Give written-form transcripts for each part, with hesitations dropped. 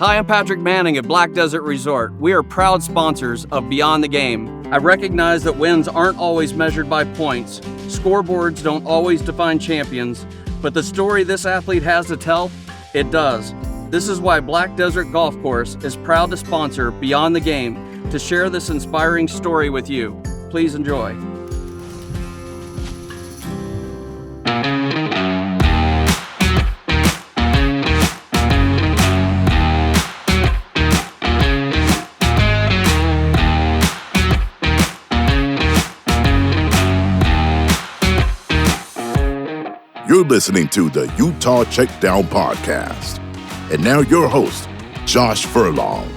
Hi, I'm Patrick Manning at Black Desert Resort. We are proud sponsors of Beyond the Game. I recognize that wins aren't always measured by points. Scoreboards don't always define champions, but the story this athlete has to tell, it does. This is why Black Desert Golf Course is proud to sponsor Beyond the Game to share this inspiring story with you. Please enjoy. You're listening to the Utah Checkdown podcast. And now your host, Josh Furlong.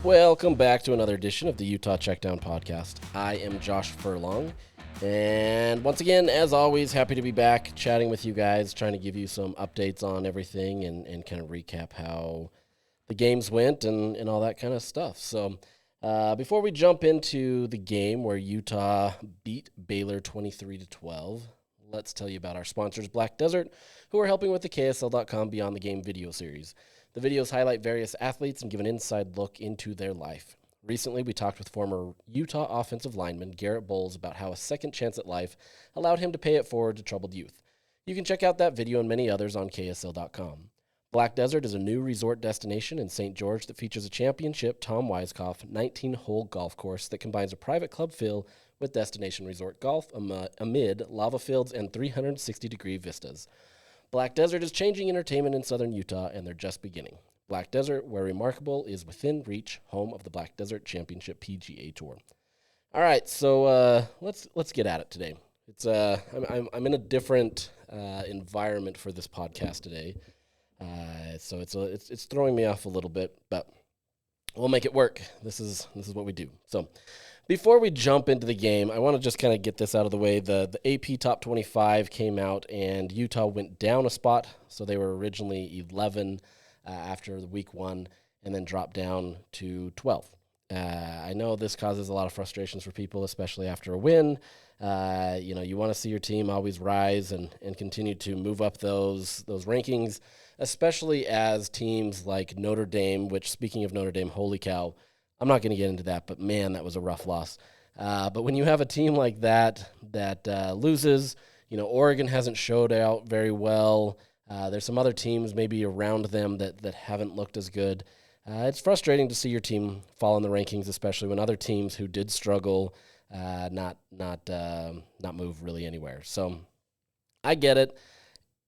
Welcome back to another edition of the Utah Checkdown podcast. I am Josh Furlong. And once again, as always, happy to be back chatting with you guys, trying to give you some updates on everything and kind of recap how the games went and all that kind of stuff. So before we jump into the game where Utah beat Baylor 23-12, let's tell you about our sponsors, Black Desert, who are helping with the KSL.com Beyond the Game video series. The videos highlight various athletes and give an inside look into their life. Recently, we talked with former Utah offensive lineman Garrett Bowles about how a second chance at life allowed him to pay it forward to troubled youth. You can check out that video and many others on KSL.com. Black Desert is a new resort destination in St. George that features a championship Tom Weiskopf 19-hole golf course that combines a private club feel with destination resort golf amid lava fields and 360-degree vistas. Black Desert is changing entertainment in southern Utah, and they're just beginning. Black Desert, where remarkable is within reach, home of the Black Desert Championship PGA Tour. All right, so let's get at it today. It's I'm in a different environment for this podcast today. So it's throwing me off a little bit, but we'll make it work. This is what we do. So before we jump into the game, I want to just kind of get this out of the way. The AP Top 25 came out, and Utah went down a spot. So they were originally 11 after the week 1, and then dropped down to 12. I know this causes a lot of frustrations for people, especially after a win. You want to see your team always rise and continue to move up those rankings, especially as teams like Notre Dame, which, speaking of Notre Dame, holy cow, I'm not going to get into that, but man, that was a rough loss. But when you have a team like that loses, Oregon hasn't showed out very well. There's some other teams maybe around them that haven't looked as good. It's frustrating to see your team fall in the rankings, especially when other teams who did struggle not move really anywhere. So I get it.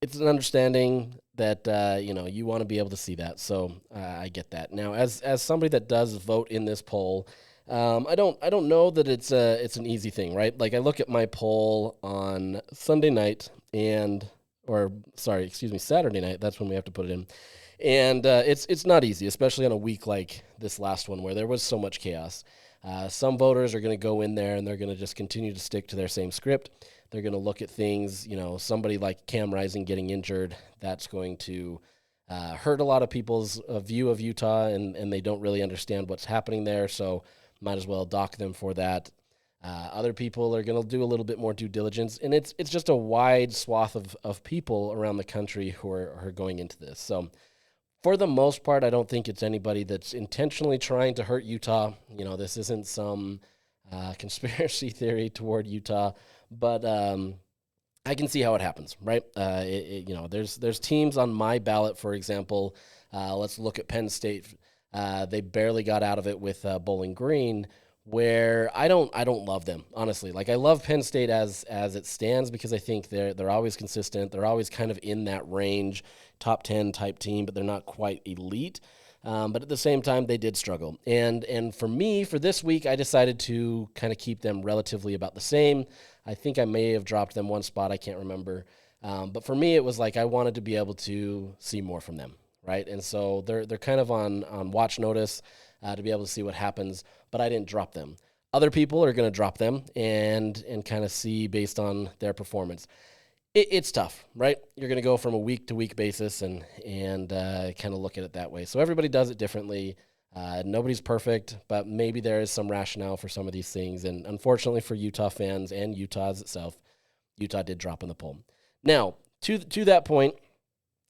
It's an understanding that you want to be able to see that. So I get that. Now, as somebody that does vote in this poll, I don't know that it's an easy thing, right? Like, I look at my poll on Sunday night Saturday night. That's when we have to put it in. And it's not easy, especially on a week like this last one where there was so much chaos. Some voters are going to go in there and they're going to just continue to stick to their same script. They're going to look at things, somebody like Cam Rising getting injured, that's going to hurt a lot of people's view of Utah, and they don't really understand what's happening there, so might as well dock them for that. Other people are going to do a little bit more due diligence, and it's just a wide swath of people around the country who are going into this. So for the most part, I don't think it's anybody that's intentionally trying to hurt Utah. This isn't some conspiracy theory toward Utah, but I can see how it happens, right? There's teams on my ballot, for example. Let's look at Penn State. They barely got out of it with Bowling Green, where I don't love them, honestly. Like, I love Penn State as it stands because I think they're always consistent. They're always kind of in that range, top 10 type team, but they're not quite elite. But at the same time, they did struggle. And for me, for this week, I decided to kind of keep them relatively about the same. I think I may have dropped them one spot. I can't remember. But for me, it was like I wanted to be able to see more from them, right? And so they're kind of on watch notice to be able to see what happens, but I didn't drop them. Other people are going to drop them and kind of see based on their performance. It's tough, right? You're going to go from a week-to-week basis and kind of look at it that way. So everybody does it differently. Nobody's perfect, but maybe there is some rationale for some of these things. And unfortunately for Utah fans and Utah's itself, Utah did drop in the poll. Now, to that point,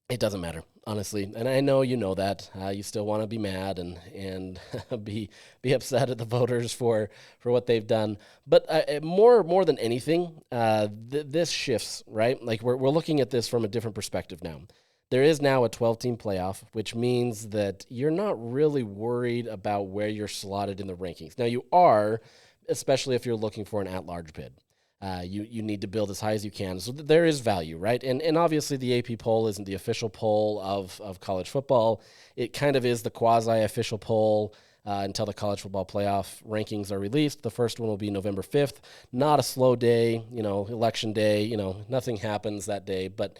it doesn't matter, honestly. And I know you know that. You still want to be mad and be upset at the voters for what they've done. But more than anything, this shifts, right? Like we're looking at this from a different perspective now. There is now a 12-team playoff, which means that you're not really worried about where you're slotted in the rankings. Now, you are, especially if you're looking for an at-large bid. You need to build as high as you can. So there is value, right? And obviously the AP poll isn't the official poll of college football. It kind of is the quasi-official poll until the college football playoff rankings are released. The first one will be November 5th. Not a slow day, election day, nothing happens that day. But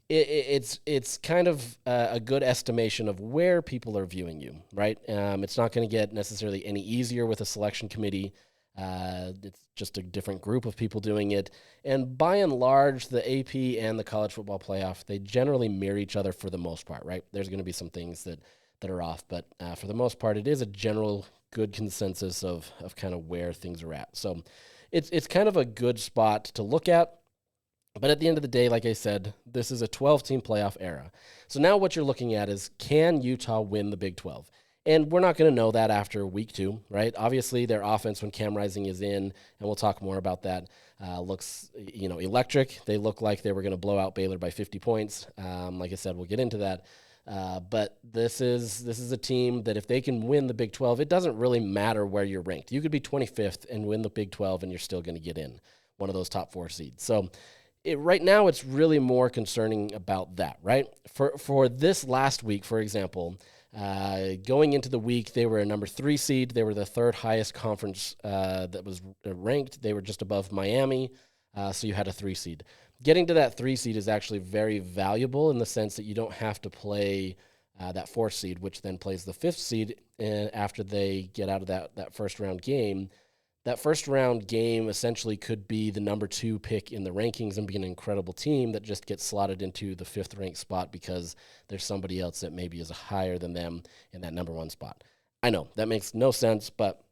it's kind of a good estimation of where people are viewing you, right? It's not going to get necessarily any easier with a selection committee. It's just a different group of people doing it. And by and large, the AP and the college football playoff, they generally mirror each other for the most part, right? There's going to be some things that are off, but for the most part, it is a general good consensus of kind of where things are at. So it's kind of a good spot to look at. But at the end of the day, like I said, this is a 12-team playoff era. So now what you're looking at is, can Utah win the Big 12? And we're not going to know that after week 2, right? Obviously, their offense when Cam Rising is in, and we'll talk more about that, looks electric. They look like they were going to blow out Baylor by 50 points. Like I said, we'll get into that. But this is a team that if they can win the Big 12, it doesn't really matter where you're ranked. You could be 25th and win the Big 12, and you're still going to get in one of those top 4 seeds. So right now, it's really more concerning about that, right? For this last week, for example, going into the week, they were a number 3 seed. They were the 3rd highest conference that was ranked. They were just above Miami, so you had a 3 seed. Getting to that 3 seed is actually very valuable in the sense that you don't have to play that 4th seed, which then plays the 5th seed after they get out of that first round game. That first round game essentially could be the number 2 pick in the rankings and be an incredible team that just gets slotted into the 5th ranked spot because there's somebody else that maybe is higher than them in that number 1 spot. I know that makes no sense, but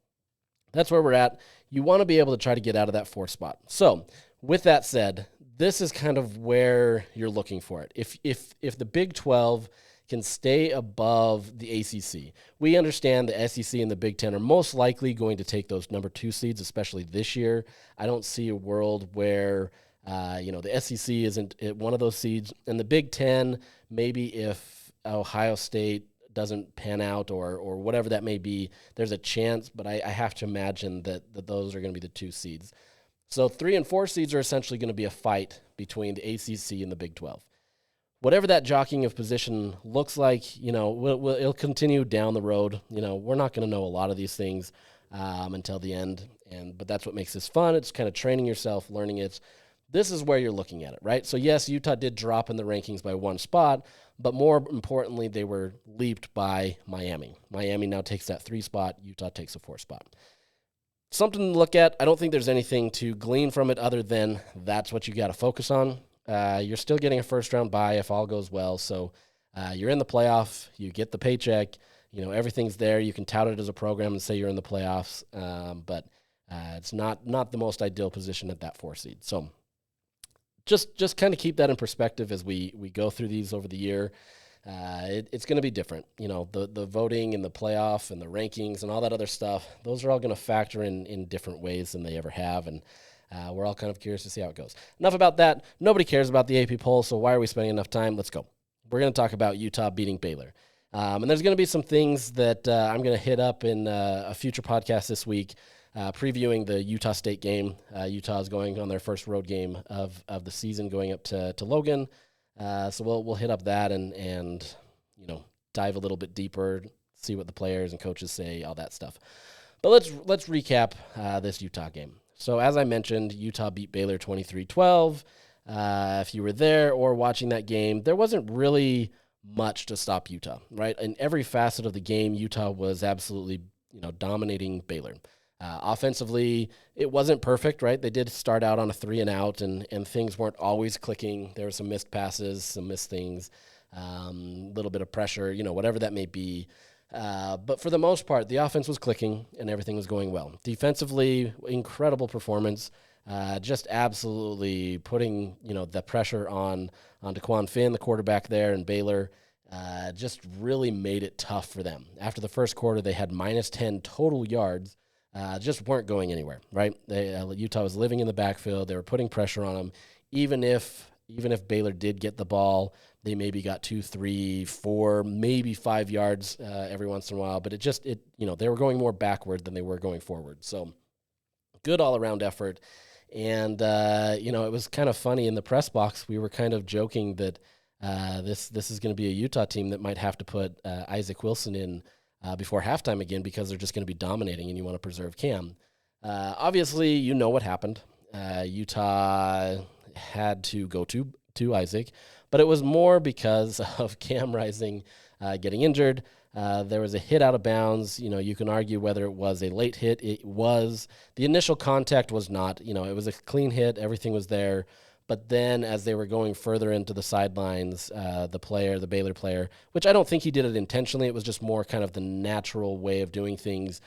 that's where we're at. You want to be able to try to get out of that 4th spot. So with that said, this is kind of where you're looking for it. If the Big 12 can stay above the ACC. We understand the SEC and the Big Ten are most likely going to take those number 2 seeds, especially this year. I don't see a world where, the SEC isn't one of those seeds. And the Big Ten, maybe if Ohio State doesn't pan out or whatever that may be, there's a chance, but I have to imagine that those are going to be the 2 seeds. So 3 and 4 seeds are essentially going to be a fight between the ACC and the Big 12. Whatever that jockeying of position looks like, it'll continue down the road. We're not going to know a lot of these things until the end, but that's what makes this fun. It's kind of training yourself, learning it. This is where you're looking at it, right? So yes, Utah did drop in the rankings by 1 spot, but more importantly, they were leaped by Miami. Miami now takes that 3 spot. Utah takes a 4 spot. Something to look at. I don't think there's anything to glean from it other than that's what you got to focus on. You're still getting a first-round bye if all goes well. So you're in the playoff. You get the paycheck. Everything's there. You can tout it as a program and say you're in the playoffs. But it's not the most ideal position at that 4 seed. So just kind of keep that in perspective as we go through these over the year. It's going to be different. The voting and the playoff and the rankings and all that other stuff, those are all going to factor in different ways than they ever have. And we're all kind of curious to see how it goes. Enough about that. Nobody cares about the AP poll, so why are we spending enough time? Let's go. We're going to talk about Utah beating Baylor. And there's going to be some things that I'm going to hit up in a future podcast this week, previewing the Utah State game. Utah is going on their first road game of the season, going up to Logan. So we'll hit up that and dive a little bit deeper, see what the players and coaches say, all that stuff. But let's recap this Utah game. So as I mentioned, Utah beat Baylor 23-12. If you were there or watching that game, there wasn't really much to stop Utah, right? In every facet of the game, Utah was absolutely dominating Baylor. Offensively, it wasn't perfect, right? They did start out on a 3-and-out, and things weren't always clicking. There were some missed passes, some missed things, a little bit of pressure, whatever that may be. But for the most part, the offense was clicking and everything was going well. Defensively, incredible performance. Just absolutely putting the pressure on DeQuan Finn, the quarterback there, and Baylor. Just really made it tough for them. After the first quarter, they had minus 10 total yards. Just weren't going anywhere, right? Utah was living in the backfield. They were putting pressure on them. Even if Baylor did get the ball, they maybe got 2, 3, 4, maybe 5 yards every once in a while. But they were going more backward than they were going forward. So good all-around effort. And, it was kind of funny in the press box. We were kind of joking that this is going to be a Utah team that might have to put Isaac Wilson in before halftime again because they're just going to be dominating and you want to preserve Cam. Obviously, you know what happened. Utah had to go to Isaac, but it was more because of Cam Rising getting injured. There was a hit out of bounds. You can argue whether it was a late hit. It was. The initial contact was not. It was a clean hit. Everything was there. But then as they were going further into the sidelines, the Baylor player, which I don't think he did it intentionally, it was just more kind of the natural way of doing things,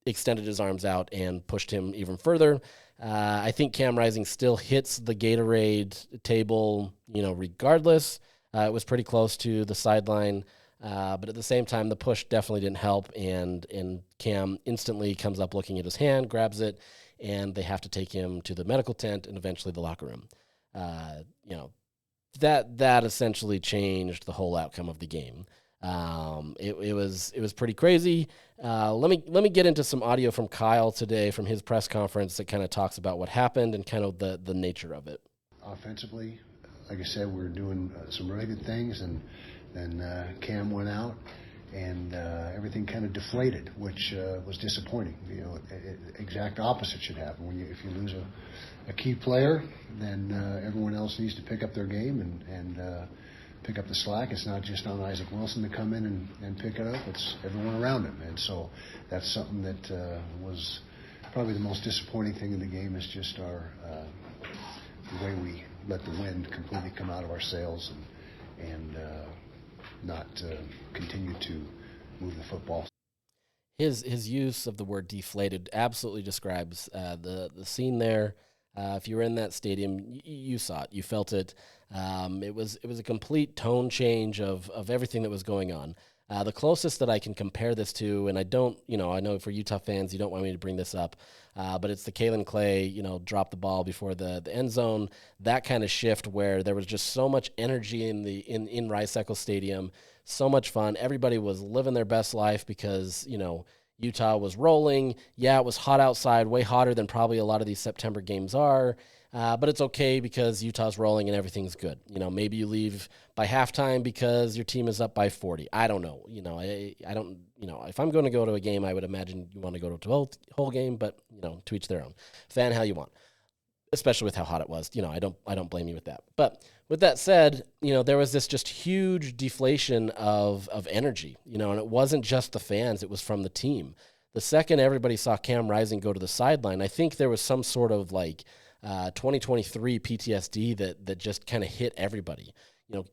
extended his arms out and pushed him even further. I think Cam Rising still hits the Gatorade table, regardless. It was pretty close to the sideline. But at the same time, the push definitely didn't help, and Cam instantly comes up looking at his hand, grabs it, and they have to take him to the medical tent and eventually the locker room. That essentially changed the whole outcome of the game. It was pretty crazy. Let me get into some audio from Kyle today from his press conference that kind of talks about what happened and kind of the nature of it. Offensively, like I said, we were doing some really good things, and then Cam went out, and everything kind of deflated, which was disappointing. Exact opposite should happen. If you lose a key player, then everyone else needs to pick up their game and pick up the slack. It's not just on Isaac Wilson to come in and pick it up. It's everyone around him. And so that's something that was probably the most disappointing thing in the game, is just the way we let the wind completely come out of our sails and not continue to move the football. His use of the word deflated absolutely describes the scene there. If you were in that stadium, you saw it, you felt it. It was a complete tone change of everything that was going on. The closest that I can compare this to, and I know for Utah fans, you don't want me to bring this up, but it's the Kalen Clay, drop the ball before the end zone, that kind of shift where there was just so much energy in Rice-Eccles Stadium, so much fun. Everybody was living their best life because, Utah was rolling. Yeah, it was hot outside, way hotter than probably a lot of these September games are. But it's okay because Utah's rolling and everything's good. Maybe you leave by halftime because your team is up by 40. I don't know. I don't. If I'm going to go to a game, I would imagine you want to go to a whole game. But to each their own. Fan how you want, especially with how hot it was. I don't blame you with that. But with that said, there was this just huge deflation of energy. And it wasn't just the fans; it was from the team. The second everybody saw Cam Rising go to the sideline, I think there was some sort of 2023 PTSD that just kind of hit everybody.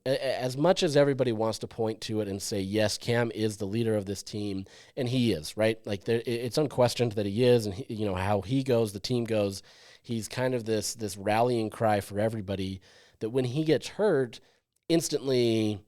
As much as everybody wants to point to it and say, yes, Cam is the leader of this team, and he is, right? It's unquestioned that he is, and how he goes, the team goes. He's kind of this rallying cry for everybody that when he gets hurt, instantly,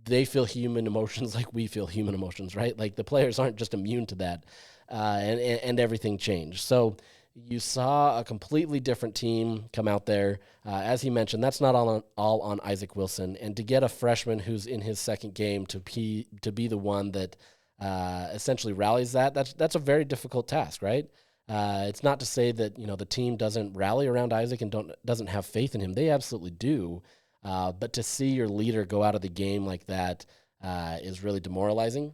they feel human emotions like we feel human emotions, right? The players aren't just immune to that, and everything changed. So you saw a completely different team come out there. As he mentioned, that's not all on Isaac Wilson. And to get a freshman who's in his second game to be the one that essentially rallies that's a very difficult task, right? It's not to say that the team doesn't rally around Isaac and doesn't have faith in him. They absolutely do. But to see your leader go out of the game like that is really demoralizing,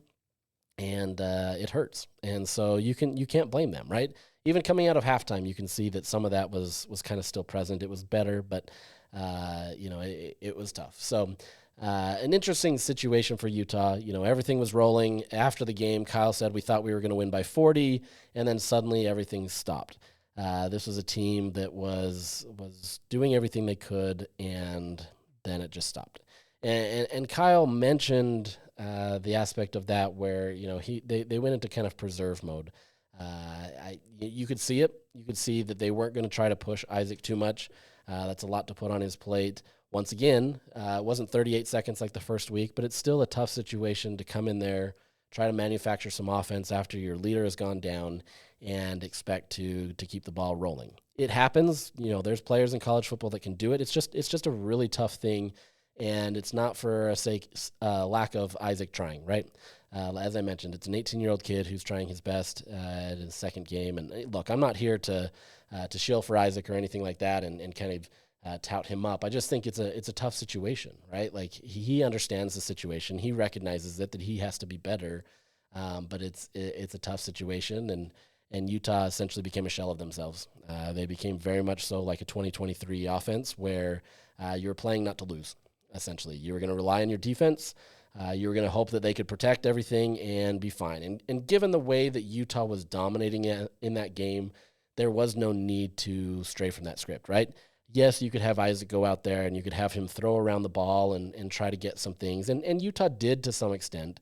and it hurts. And so you can't blame them, right? Even coming out of halftime, you can see that some of that was kind of still present. It was better, but it was tough. So an interesting situation for Utah. Everything was rolling. After the game, Kyle said we thought we were going to win by 40, and then suddenly everything stopped. This was a team that was doing everything they could, and then it just stopped. And Kyle mentioned the aspect of that where, they went into kind of preserve mode. You could see it. You could see that they weren't going to try to push Isaac too much. That's a lot to put on his plate. Once again, it wasn't 38 seconds like the first week, but it's still a tough situation to come in there, try to manufacture some offense after your leader has gone down, and expect to keep the ball rolling. It happens. There's players in college football that can do it. It's just a really tough thing, and it's not for a lack of Isaac trying, right? As I mentioned, it's an 18-year-old kid who's trying his best at his second game. And look, I'm not here to shill for Isaac or anything like that and kind of tout him up. I just think it's a tough situation, right? Like he understands the situation. He recognizes that he has to be better, but it's a tough situation. And Utah essentially became a shell of themselves. They became very much so like a 2023 offense where you were playing not to lose, essentially. You were going to rely on your defense. You were going to hope that they could protect everything and be fine. And given the way that Utah was dominating in that game, there was no need to stray from that script, right? Yes, you could have Isaac go out there and you could have him throw around the ball and try to get some things. And Utah did to some extent.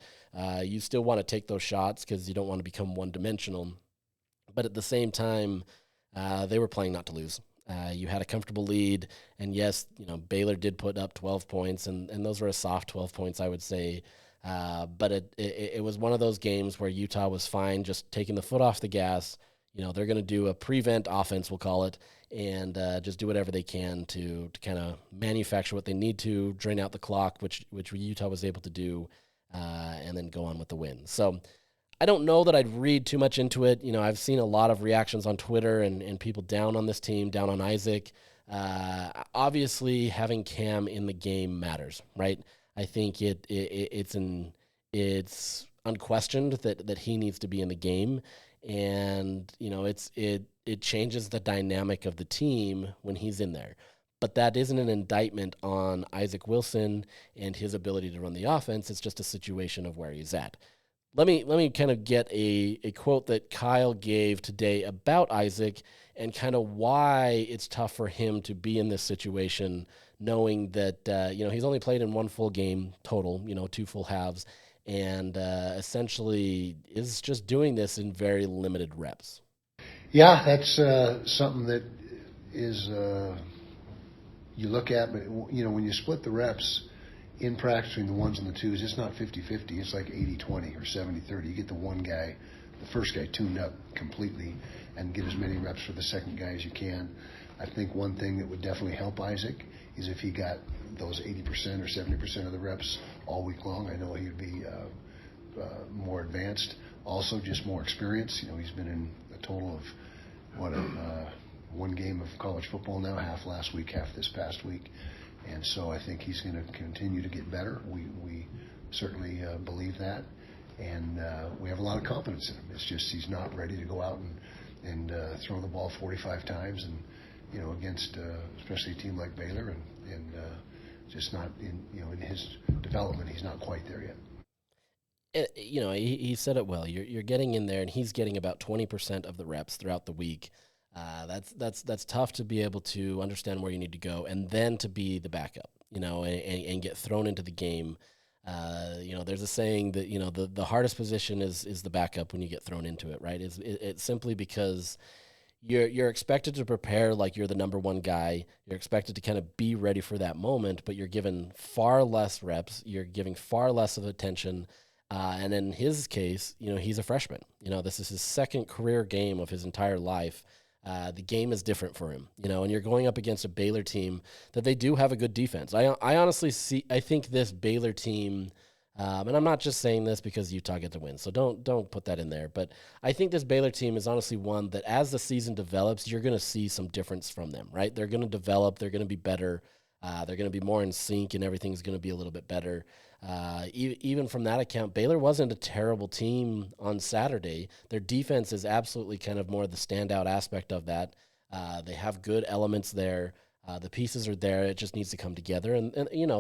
You still want to take those shots because you don't want to become one-dimensional. But at the same time, they were playing not to lose. You had a comfortable lead, and yes, Baylor did put up 12 points, and those were a soft 12 points, I would say. But it was one of those games where Utah was fine, just taking the foot off the gas. They're going to do a prevent offense, we'll call it, and just do whatever they can to kind of manufacture what they need to, drain out the clock, which Utah was able to do, and then go on with the win. So I don't know that I'd read too much into it. I've seen a lot of reactions on Twitter and people down on this team, down on Isaac. Obviously, having Cam in the game matters, right? I think it's unquestioned that he needs to be in the game, and it changes the dynamic of the team when he's in there. But that isn't an indictment on Isaac Wilson and his ability to run the offense. It's just a situation of where he's at. Let me kind of get a quote that Kyle gave today about Isaac and kind of why it's tough for him to be in this situation, knowing that he's only played in one full game total, 2 full halves, and essentially is just doing this in very limited reps. Yeah, that's something that is you look at, but when you split the reps in practice between the ones and the twos, it's not 50-50. It's like 80-20 or 70-30. You get the one guy, the first guy, tuned up completely and get as many reps for the second guy as you can. I think one thing that would definitely help Isaac is if he got those 80% or 70% of the reps all week long. I know he would be more advanced. Also, just more experience. He's been in a total of, one game of college football now, half last week, half this past week. And so I think he's going to continue to get better. We certainly believe that. And we have a lot of confidence in him. It's just he's not ready to go out and throw the ball 45 times and, against especially a team like Baylor and just not in his development, he's not quite there yet. He said it well. You're getting in there, and he's getting about 20% of the reps throughout the week. That's tough to be able to understand where you need to go and then to be the backup, and get thrown into the game. There's a saying that, the hardest position is the backup when you get thrown into it, right? It's simply because you're expected to prepare like you're the number one guy. You're expected to kind of be ready for that moment, but you're given far less reps. You're giving far less of attention. And in his case, he's a freshman. This is his second career game of his entire life. The game is different for him, and you're going up against a Baylor team that they do have a good defense. I honestly I think this Baylor team, and I'm not just saying this because Utah get to win, so don't put that in there. But I think this Baylor team is honestly one that as the season develops, you're going to see some difference from them, right? They're going to develop. They're going to be better. They're going to be more in sync, and everything's going to be a little bit better. Even from that account, Baylor wasn't a terrible team on Saturday. Their defense is absolutely kind of more the standout aspect of that. They have good elements there. The pieces are there. It just needs to come together. And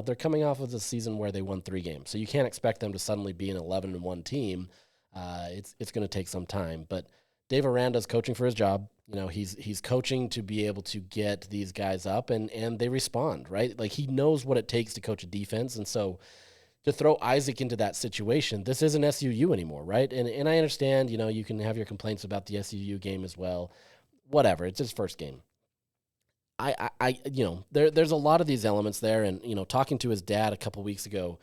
they're coming off of a season where they won 3 games. So you can't expect them to suddenly be an 11-1 team. It's going to take some time. But Dave Aranda's coaching for his job. He's coaching to be able to get these guys up, and they respond, right? Like, he knows what it takes to coach a defense. And so to throw Isaac into that situation, this isn't SUU anymore, right? And I understand, you can have your complaints about the SUU game as well. Whatever, it's his first game. There's a lot of these elements there, and talking to his dad a couple weeks ago,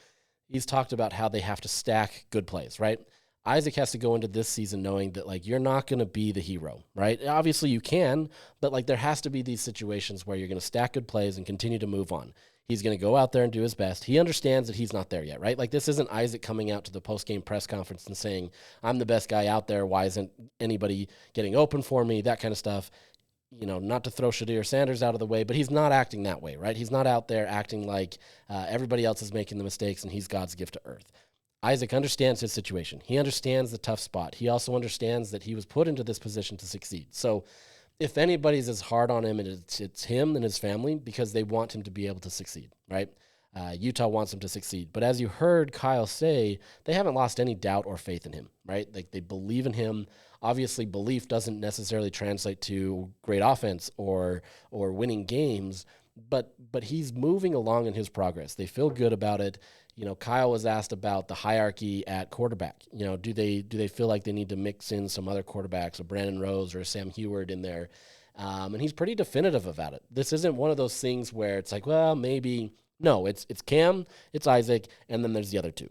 he's talked about how they have to stack good plays, right? Isaac has to go into this season knowing that, like, you're not going to be the hero, right? Obviously you can, but, like, there has to be these situations where you're going to stack good plays and continue to move on. He's going to go out there and do his best. He understands that he's not there yet, right? Like, this isn't Isaac coming out to the post-game press conference and saying, I'm the best guy out there. Why isn't anybody getting open for me? That kind of stuff. Not to throw Shadir Sanders out of the way, but he's not acting that way, right? He's not out there acting like everybody else is making the mistakes and he's God's gift to earth. Isaac understands his situation. He understands the tough spot. He also understands that he was put into this position to succeed. So if anybody's as hard on him, it's him and his family, because they want him to be able to succeed, right? Utah wants him to succeed. But as you heard Kyle say, they haven't lost any doubt or faith in him, right? Like, they believe in him. Obviously, belief doesn't necessarily translate to great offense or winning games, but he's moving along in his progress. They feel good about it. Kyle was asked about the hierarchy at quarterback. Do they feel like they need to mix in some other quarterbacks, a Brandon Rose or a Sam Heward in there? And he's pretty definitive about it. This isn't one of those things where it's like, well, maybe. No, it's Cam, it's Isaac, and then there's the other two.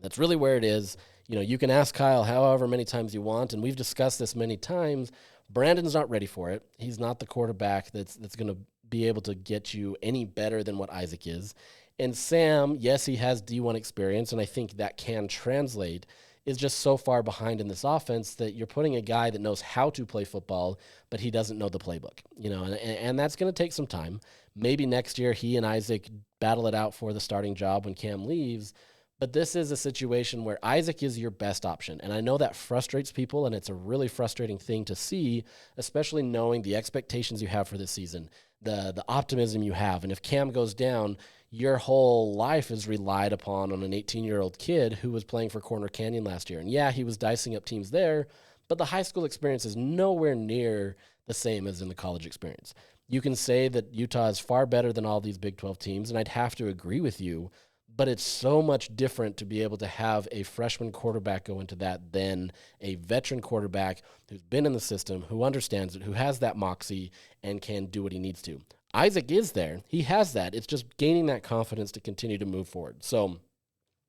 That's really where it is. You can ask Kyle however many times you want, and we've discussed this many times. Brandon's not ready for it. He's not the quarterback that's going to be able to get you any better than what Isaac is. And Sam, yes, he has D1 experience, and I think that can translate, is just so far behind in this offense that you're putting a guy that knows how to play football, but he doesn't know the playbook, and that's going to take some time. Maybe next year he and Isaac battle it out for the starting job when Cam leaves, but this is a situation where Isaac is your best option, and I know that frustrates people, and it's a really frustrating thing to see, especially knowing the expectations you have for this season, the optimism you have, and if Cam goes down, your whole life is relied upon on an 18-year-old kid who was playing for Corner Canyon last year. And yeah, he was dicing up teams there, but the high school experience is nowhere near the same as in the college experience. You can say that Utah is far better than all these Big 12 teams, and I'd have to agree with you, but it's so much different to be able to have a freshman quarterback go into that than a veteran quarterback who's been in the system, who understands it, who has that moxie, and can do what he needs to. Isaac is there. He has that. It's just gaining that confidence to continue to move forward. So,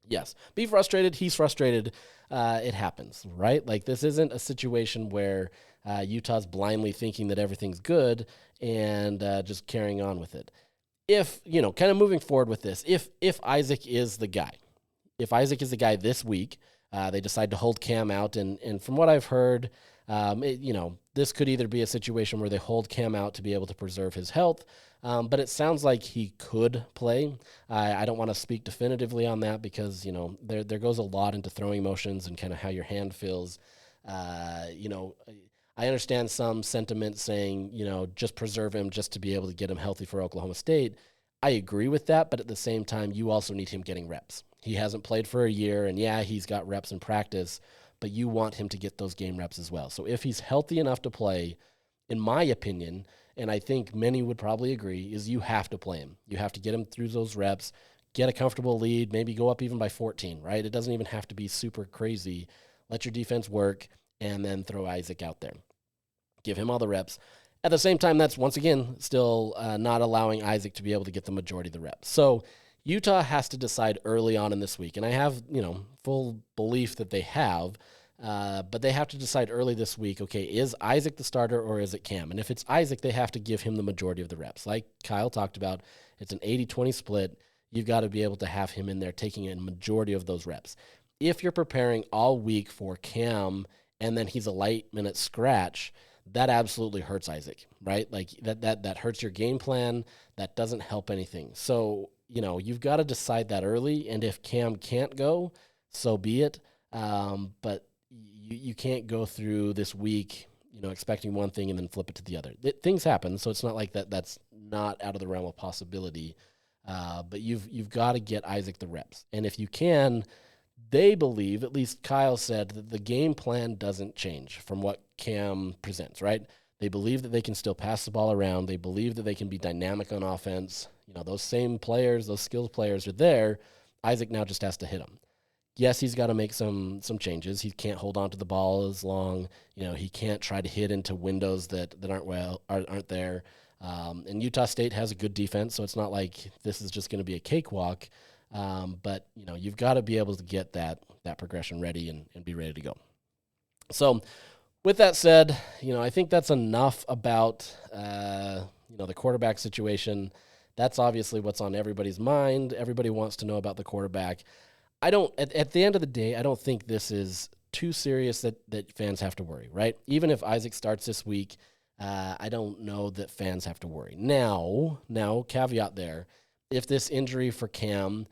yes, be frustrated. He's frustrated. It happens, right? Like, this isn't a situation where Utah's blindly thinking that everything's good and just carrying on with it. If, kind of moving forward with this, if Isaac is the guy, this week, they decide to hold Cam out, and from what I've heard, this could either be a situation where they hold Cam out to be able to preserve his health, but it sounds like he could play. I don't want to speak definitively on that because, there goes a lot into throwing motions and kind of how your hand feels. I understand some sentiment saying, just preserve him just to be able to get him healthy for Oklahoma State. I agree with that, but at the same time, you also need him getting reps. He hasn't played for a year, and yeah, he's got reps in practice, but you want him to get those game reps as well. So if he's healthy enough to play, in my opinion, and I think many would probably agree, is you have to play him. You have to get him through those reps, get a comfortable lead, maybe go up even by 14, right? It doesn't even have to be super crazy. Let your defense work, and then throw Isaac out there. Give him all the reps. At the same time, that's, once again, still not allowing Isaac to be able to get the majority of the reps. So Utah has to decide early on in this week, and I have, full belief that they have, but they have to decide early this week, okay, is Isaac the starter or is it Cam? And if it's Isaac, they have to give him the majority of the reps. Like Kyle talked about, it's an 80-20 split. You've got to be able to have him in there taking a majority of those reps. If you're preparing all week for Cam and then he's a late-minute scratch, that absolutely hurts Isaac, right? Like that hurts your game plan. That doesn't help anything. So, you've got to decide that early. And if Cam can't go, so be it. But you can't go through this week, expecting one thing and then flip it to the other. Things happen. So it's not like that's not out of the realm of possibility. But you've got to get Isaac the reps. And if you can, they believe, at least Kyle said, that the game plan doesn't change from what Cam presents, right? They believe that they can still pass the ball around. They believe that they can be dynamic on offense. Those same players, those skilled players are there. Isaac now just has to hit him. Yes, he's got to make some changes. He can't hold on to the ball as long. He can't try to hit into windows that aren't there. And Utah State has a good defense, so it's not like this is just going to be a cakewalk. But you've got to be able to get that progression ready and be ready to go. So, with that said, I think that's enough about the quarterback situation. That's obviously what's on everybody's mind. Everybody wants to know about the quarterback. At the end of the day, I don't think this is too serious that fans have to worry, right? Even if Isaac starts this week, I don't know that fans have to worry. Now, caveat there, if this injury for Cam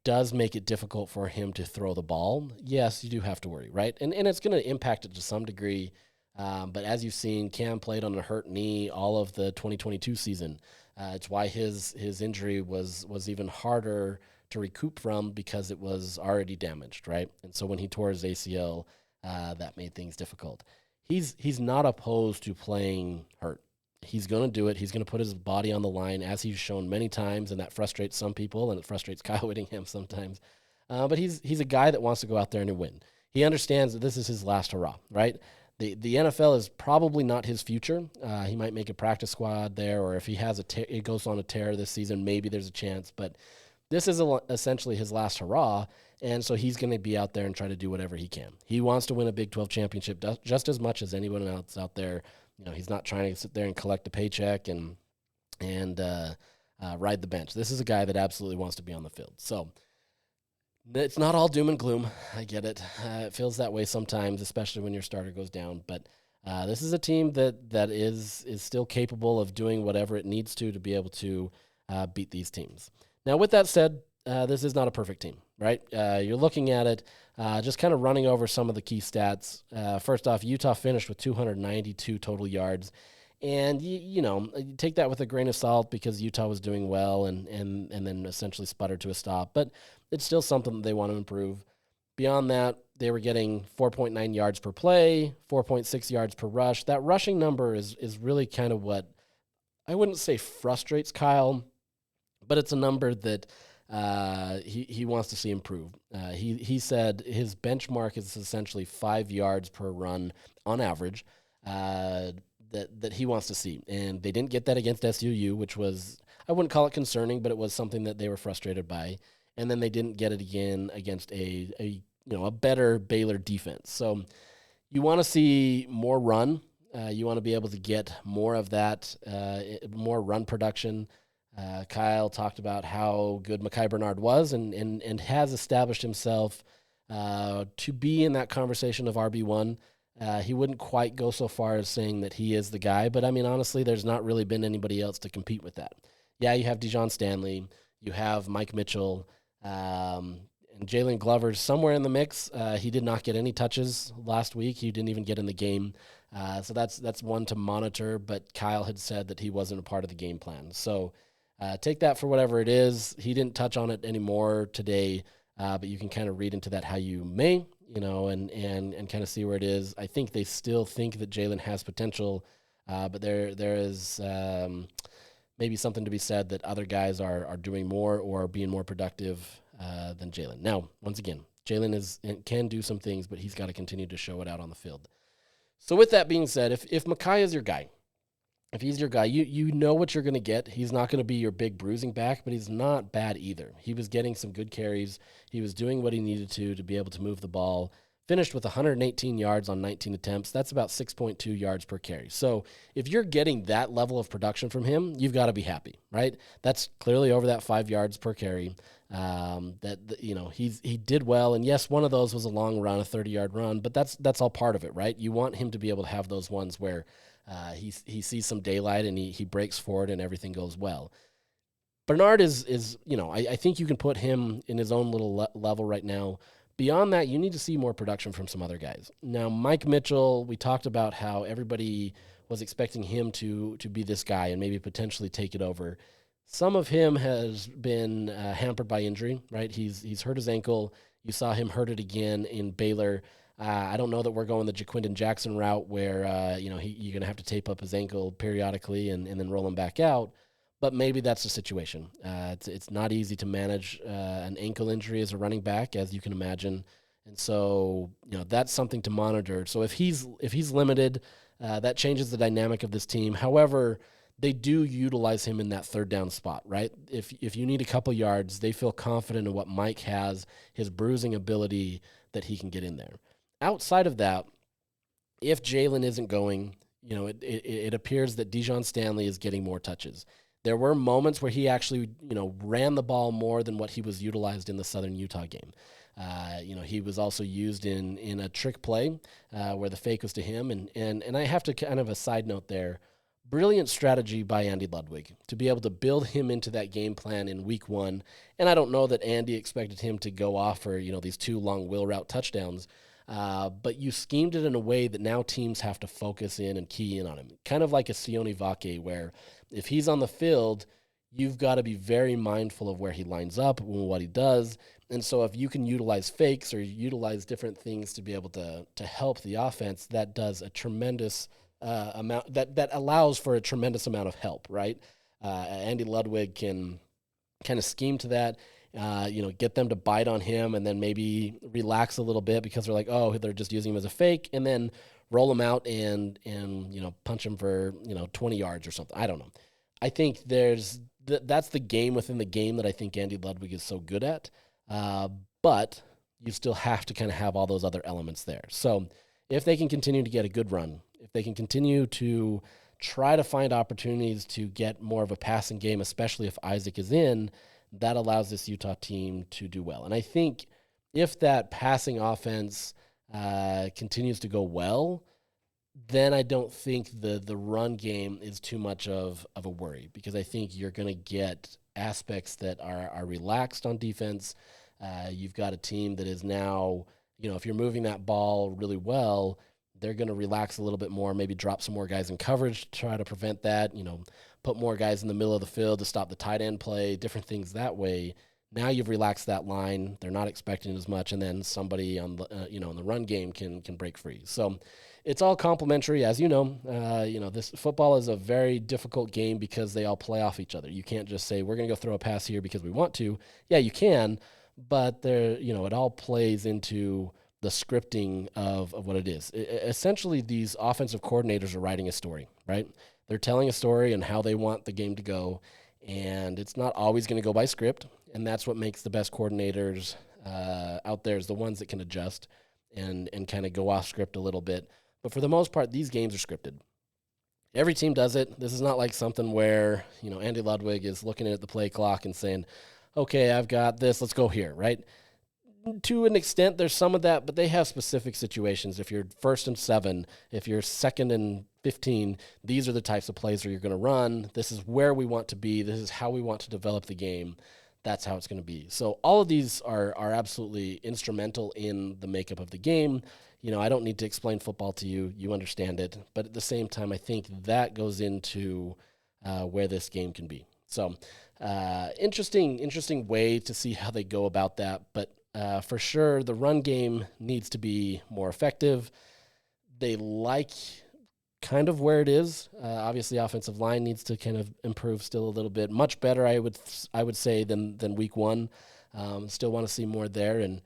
does make it difficult for him to throw the ball, yes, you do have to worry, right? And it's going to impact it to some degree. But as you've seen, Cam played on a hurt knee all of the 2022 season. It's why his injury was even harder to recoup from, because it was already damaged, right? And so when he tore his ACL, that made things difficult. He's not opposed to playing hurt. He's going to do it. He's going to put his body on the line, as he's shown many times, and that frustrates some people, and it frustrates Kyle Whittingham sometimes. But he's a guy that wants to go out there and win. He understands that this is his last hurrah, right? The NFL is probably not his future. He might make a practice squad there, or if he has it goes on a tear this season, maybe there's a chance. But this is essentially his last hurrah, and so he's going to be out there and try to do whatever he can. He wants to win a Big 12 championship just as much as anyone else out there. He's not trying to sit there and collect a paycheck and ride the bench. This is a guy that absolutely wants to be on the field. So it's not all doom and gloom. I get it. It feels that way sometimes, especially when your starter goes down. But this is a team that is still capable of doing whatever it needs to be able to beat these teams. Now, with that said, this is not a perfect team, right? You're looking at it, just kind of running over some of the key stats. First off, Utah finished with 292 total yards. And, you take that with a grain of salt, because Utah was doing well and then essentially sputtered to a stop. But it's still something that they want to improve. Beyond that, they were getting 4.9 yards per play, 4.6 yards per rush. That rushing number is really kind of what I wouldn't say frustrates Kyle, but it's a number that he wants to see improve. He said his benchmark is essentially 5 yards per run on average that he wants to see. And they didn't get that against SUU, which was, I wouldn't call it concerning, but it was something that they were frustrated by. And then they didn't get it again against a better Baylor defense. So you want to see more run. You want to be able to get more of that, more run production. Kyle talked about how good Mekhi Bernard was and has established himself to be in that conversation of RB1. He wouldn't quite go so far as saying that he is the guy, but I mean, honestly, there's not really been anybody else to compete with that. Yeah, you have Dijon Stanley, you have Mike Mitchell, and Jalen Glover's somewhere in the mix. He did not get any touches last week. He didn't even get in the game. So that's one to monitor, but Kyle had said that he wasn't a part of the game plan. So take that for whatever it is. He didn't touch on it anymore today, but you can kind of read into that how you may, and kind of see where it is. I think they still think that Jalen has potential, but there is maybe something to be said that other guys are doing more or being more productive than Jalen. Now, once again, Jalen can do some things, but he's got to continue to show it out on the field. So with that being said, if Mekhi is your guy, if he's your guy, you know what you're going to get. He's not going to be your big bruising back, but he's not bad either. He was getting some good carries. He was doing what he needed to be able to move the ball. Finished with 118 yards on 19 attempts. That's about 6.2 yards per carry. So if you're getting that level of production from him, you've got to be happy, right? That's clearly over that 5 yards per carry. He did well, and yes, one of those was a long run, a 30-yard run, but that's all part of it, right? You want him to be able to have those ones where he sees some daylight and he breaks forward and everything goes well. Bernard is I think you can put him in his own little level right now. Beyond that, you need to see more production from some other guys. Now, Mike Mitchell, we talked about how everybody was expecting him to be this guy and maybe potentially take it over. Some of him has been hampered by injury, right? He's hurt his ankle. You saw him hurt it again in Baylor. I don't know that we're going the Jaquindon Jackson route where, you're going to have to tape up his ankle periodically and then roll him back out. but maybe that's the situation. It's not easy to manage an ankle injury as a running back, as you can imagine. And so, that's something to monitor. So if he's limited, that changes the dynamic of this team. However, they do utilize him in that third down spot, right? If you need a couple yards, they feel confident in what Mike has, his bruising ability, that he can get in there. Outside of that, if Jalen isn't going, it appears that Dijon Stanley is getting more touches. There were moments where he actually, ran the ball more than what he was utilized in the Southern Utah game. He was also used in a trick play where the fake was to him. And I have to kind of a side note there. Brilliant strategy by Andy Ludwig to be able to build him into that game plan in week 1. And I don't know that Andy expected him to go off for, these 2 long wheel route touchdowns. But you schemed it in a way that now teams have to focus in and key in on him. Kind of like a Sione Vake, where if he's on the field, you've got to be very mindful of where he lines up and what he does. And so if you can utilize fakes or utilize different things to be able to help the offense, that does a tremendous amount, that allows for a tremendous amount of help, right? Andy Ludwig can kind of scheme to that. Get them to bite on him and then maybe relax a little bit because they're like, oh, they're just using him as a fake, and then roll him out and punch him for 20 yards or something. I don't know. I think that's the game within the game that I think Andy Ludwig is so good at. But you still have to kind of have all those other elements there. So if they can continue to get a good run, if they can continue to try to find opportunities to get more of a passing game, especially if Isaac is in, that allows this Utah team to do well. And I think if that passing offense continues to go well, then I don't think the run game is too much of a worry, because I think you're going to get aspects that are relaxed on defense. You've got a team that is now, if you're moving that ball really well, they're going to relax a little bit more, maybe drop some more guys in coverage to try to prevent that, put more guys in the middle of the field to stop the tight end play, different things that way. Now you've relaxed that line. They're not expecting as much, and then somebody on the in the run game can break free. So it's all complementary, as you know. This football is a very difficult game because they all play off each other. You can't just say we're going to go throw a pass here because we want to. Yeah, you can, but it all plays into the scripting of what it is. Essentially, these offensive coordinators are writing a story, right? They're telling a story and how they want the game to go, and it's not always going to go by script, and that's what makes the best coordinators out there, is the ones that can adjust and kind of go off script a little bit. But for the most part, these games are scripted. Every team does it. This is not like something where, Andy Ludwig is looking at the play clock and saying, okay, I've got this, let's go here, right? To an extent, there's some of that, but they have specific situations. If you're 1st and 7, if you're 2nd and 15, these are the types of plays where you're going to run. This is where we want to be. This is how we want to develop the game. That's how it's going to be. So all of these are absolutely instrumental in the makeup of the game. I don't need to explain football to you. You understand it. But at the same time, I think that goes into where this game can be. So interesting way to see how they go about that. But for sure, the run game needs to be more effective. They like kind of where it is. Obviously, offensive line needs to kind of improve still a little bit. Much better, I would say, than week 1. Still want to see more there, and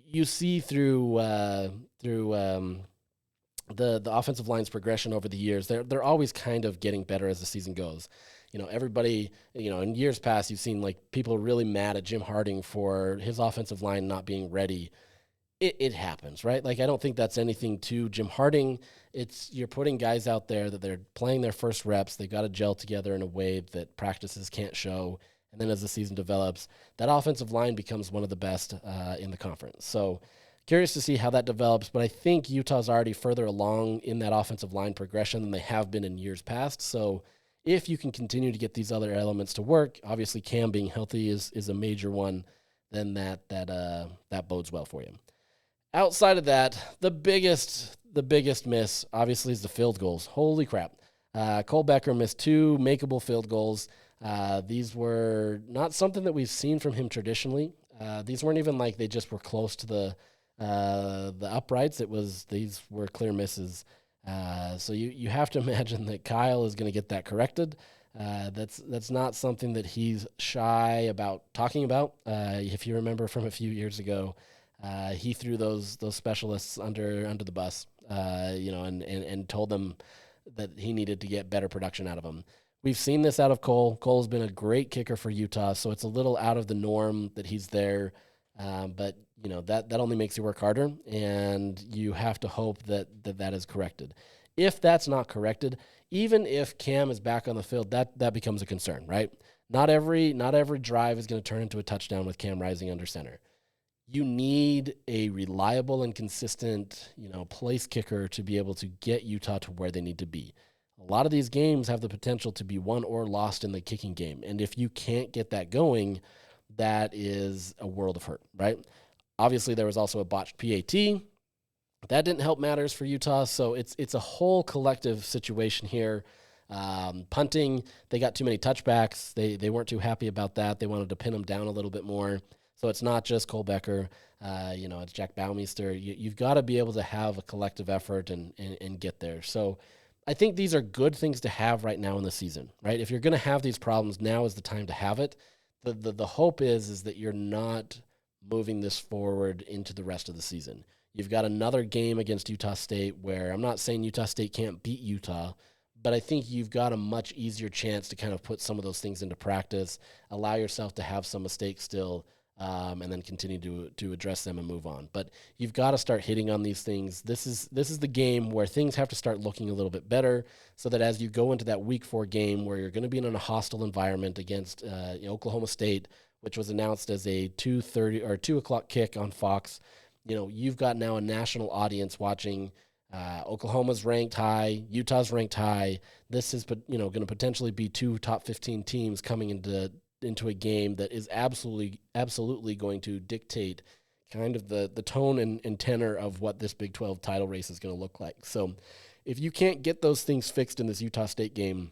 you see through the offensive line's progression over the years. They're always kind of getting better as the season goes. Everybody, in years past, you've seen like people really mad at Jim Harding for his offensive line not being ready. It happens, right? Like, I don't think that's anything to Jim Harding. You're putting guys out there that they're playing their first reps. They've got to gel together in a way that practices can't show. And then as the season develops, that offensive line becomes one of the best in the conference. So curious to see how that develops, but I think Utah's already further along in that offensive line progression than they have been in years past. So if you can continue to get these other elements to work, obviously Cam being healthy is a major one, then that bodes well for you. Outside of that, the biggest miss, obviously, is the field goals. Holy crap. Cole Becker missed 2 makeable field goals. These were not something that we've seen from him traditionally. These weren't even like they just were close to the uprights. These were clear misses. So you have to imagine that Kyle is going to get that corrected. That's not something that he's shy about talking about. If you remember from a few years ago, he threw those specialists under the bus, and told them that he needed to get better production out of them. We've seen this out of Cole. Cole's been a great kicker for Utah, so it's a little out of the norm that he's there. But that only makes you work harder, and you have to hope that is corrected. If that's not corrected, even if Cam is back on the field, that becomes a concern, right? Not every drive is going to turn into a touchdown with Cam Rising under center. You need a reliable and consistent, place kicker to be able to get Utah to where they need to be. A lot of these games have the potential to be won or lost in the kicking game, and if you can't get that going, that is a world of hurt, right? Obviously, there was also a botched PAT. That didn't help matters for Utah, so it's a whole collective situation here. Punting, they got too many touchbacks. They weren't too happy about that. They wanted to pin them down a little bit more. So it's not just Cole Becker, it's Jack Baumeister. You've got to be able to have a collective effort and get there. So I think these are good things to have right now in the season, right? If you're going to have these problems, now is the time to have it. The hope is that you're not moving this forward into the rest of the season. You've got another game against Utah State where I'm not saying Utah State can't beat Utah, but I think you've got a much easier chance to kind of put some of those things into practice, allow yourself to have some mistakes still, and then continue to address them and move on. But you've got to start hitting on these things. This is the game where things have to start looking a little bit better, so that as you go into that Week 4 game where you're going to be in a hostile environment against Oklahoma State, which was announced as a 2:30 or 2 o'clock kick on Fox, you've got now a national audience watching. Oklahoma's ranked high, Utah's ranked high. This is going to potentially be 2 top 15 teams coming into a game that is absolutely going to dictate kind of the tone and tenor of what this Big 12 title race is going to look like. So if you can't get those things fixed in this Utah State game,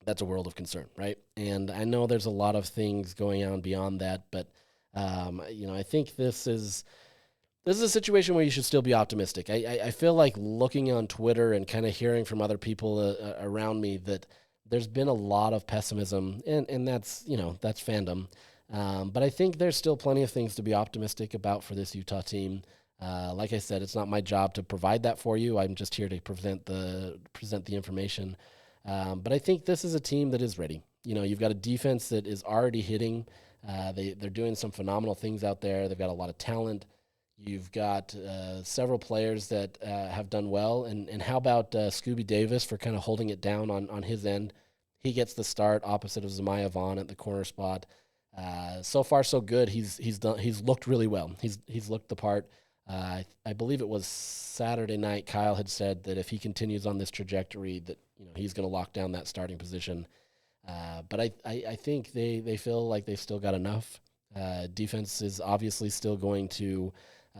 that's a world of concern, right? And I know there's a lot of things going on beyond that, but I think this is a situation where you should still be optimistic. I feel like looking on Twitter and kind of hearing from other people around me that there's been a lot of pessimism, and that's fandom. But I think there's still plenty of things to be optimistic about for this Utah team. Like I said, it's not my job to provide that for you. I'm just here to present the information. But I think this is a team that is ready. You've got a defense that is already hitting. They're doing some phenomenal things out there. They've got a lot of talent. You've got several players that have done well. And how about Scooby Davis for kind of holding it down on his end? He gets the start opposite of Zemiah Vaughn at the corner spot. So far, so good. He's looked really well. He's looked the part. I believe it was Saturday night. Kyle had said that if he continues on this trajectory, that he's going to lock down that starting position. But I think they feel like they've still got enough. Defense is obviously still going to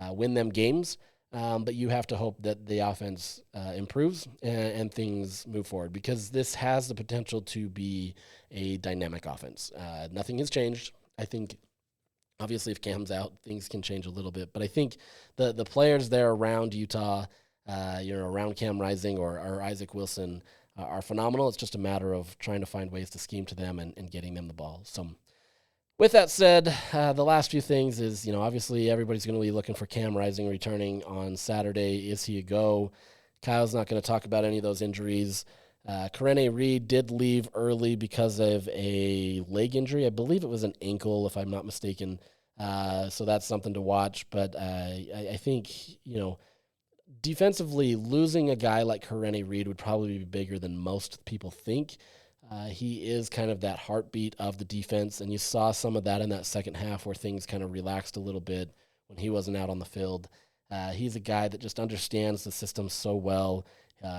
win them games, but you have to hope that the offense improves and things move forward, because this has the potential to be a dynamic offense. Nothing has changed. I think obviously if Cam's out, things can change a little bit, but I think the players there around Utah, around Cam Rising or Isaac Wilson are phenomenal. It's just a matter of trying to find ways to scheme to them and getting them the ball. So with that said, the last few things is, obviously everybody's going to be looking for Cam Rising returning on Saturday. Is he a go? Kyle's not going to talk about any of those injuries. Karene Reed did leave early because of a leg injury. I believe it was an ankle, if I'm not mistaken. So that's something to watch. But I think, defensively, losing a guy like Karene Reed would probably be bigger than most people think. He is kind of that heartbeat of the defense, and you saw some of that in that second half where things kind of relaxed a little bit when he wasn't out on the field. He's a guy that just understands the system so well.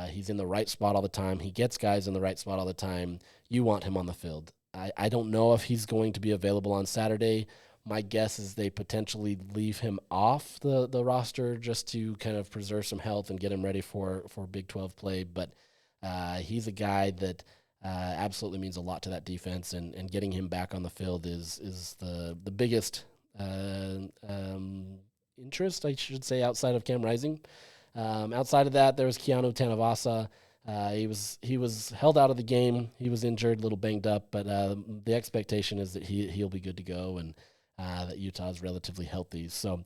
He's in the right spot all the time. He gets guys in the right spot all the time. You want him on the field. I don't know if he's going to be available on Saturday. My guess is they potentially leave him off the roster just to kind of preserve some health and get him ready for Big 12 play. But he's a guy that absolutely means a lot to that defense, and getting him back on the field is the biggest interest, I should say, outside of Cam Rising. Outside of that, there was Keanu Tanavasa. He was held out of the game. He was injured, a little banged up, but the expectation is that he'll be good to go, and that Utah is relatively healthy. So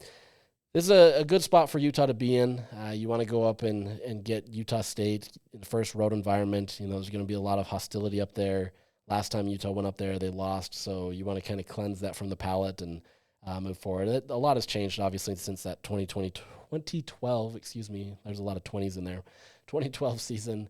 this is a good spot for Utah to be in. You want to go up and get Utah State in the first road environment. There's going to be a lot of hostility up there. Last time Utah went up there, they lost, so you want to kind of cleanse that from the palate and move forward. A lot has changed, obviously, since that 2012, there's a lot of 20s in there, 2012 season.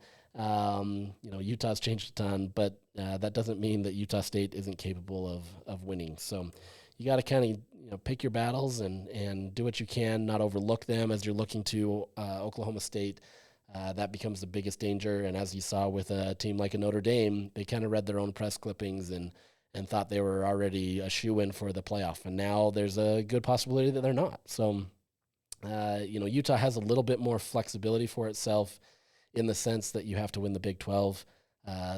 Utah's changed a ton, but that doesn't mean that Utah State isn't capable of winning. So you got to kind of pick your battles and do what you can, not overlook them as you're looking to Oklahoma State. That becomes the biggest danger. And as you saw with a team like a Notre Dame, they kind of read their own press clippings and thought they were already a shoo-in for the playoff. And now there's a good possibility that they're not. So, Utah has a little bit more flexibility for itself in the sense that you have to win the Big 12.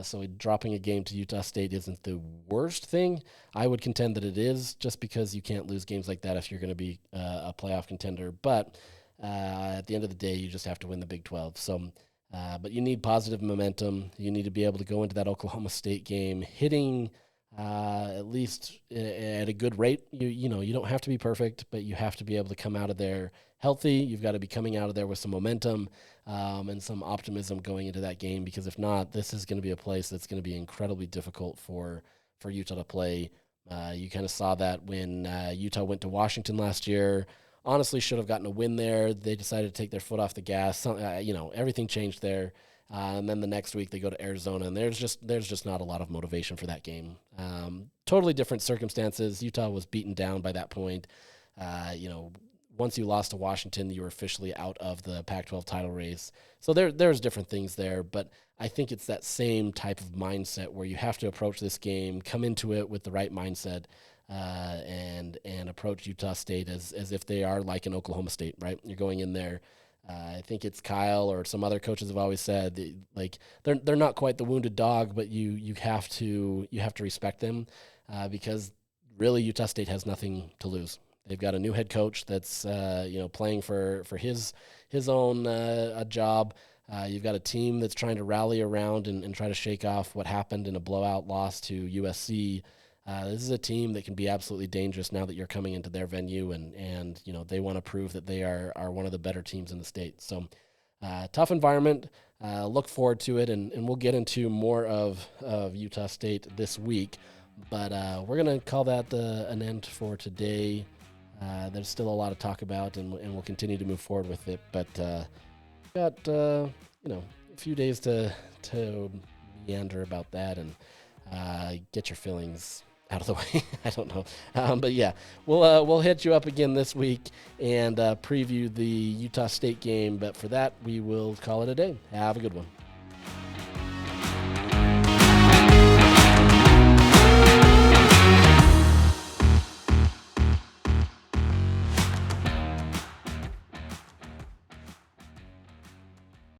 So dropping a game to Utah State isn't the worst thing. I would contend that it is, just because you can't lose games like that if you're going to be a playoff contender. But at the end of the day, you just have to win the Big 12. So, but you need positive momentum. You need to be able to go into that Oklahoma State game hitting at least at a good rate. You don't have to be perfect, but you have to be able to come out of there healthy. You've got to be coming out of there with some momentum and some optimism going into that game, because if not, this is going to be a place that's going to be incredibly difficult for Utah to play. You kind of saw that when Utah went to Washington last year. Honestly, should have gotten a win there. They decided to take their foot off the gas. Everything changed there. And then the next week they go to Arizona, and there's just not a lot of motivation for that game. Totally different circumstances. Utah was beaten down by that point. Once you lost to Washington, you were officially out of the Pac-12 title race. So there's different things there, but I think it's that same type of mindset where you have to approach this game, come into it with the right mindset, and approach Utah State as if they are like an Oklahoma State, right? You're going in there. I think it's Kyle or some other coaches have always said that, they're not quite the wounded dog, but you have to respect them because really Utah State has nothing to lose. They've got a new head coach that's playing for his own job. You've got a team that's trying to rally around and try to shake off what happened in a blowout loss to USC. This is a team that can be absolutely dangerous now that you're coming into their venue, and they want to prove that they are one of the better teams in the state. So tough environment. Look forward to it, and we'll get into more of Utah State this week. But we're going to call that an end for today. There's still a lot to talk about, and we'll continue to move forward with it. But got a few days to meander about that and get your feelings out of the way. I don't know. But yeah, we'll hit you up again this week and preview the Utah State game. But for that, we will call it a day. Have a good one.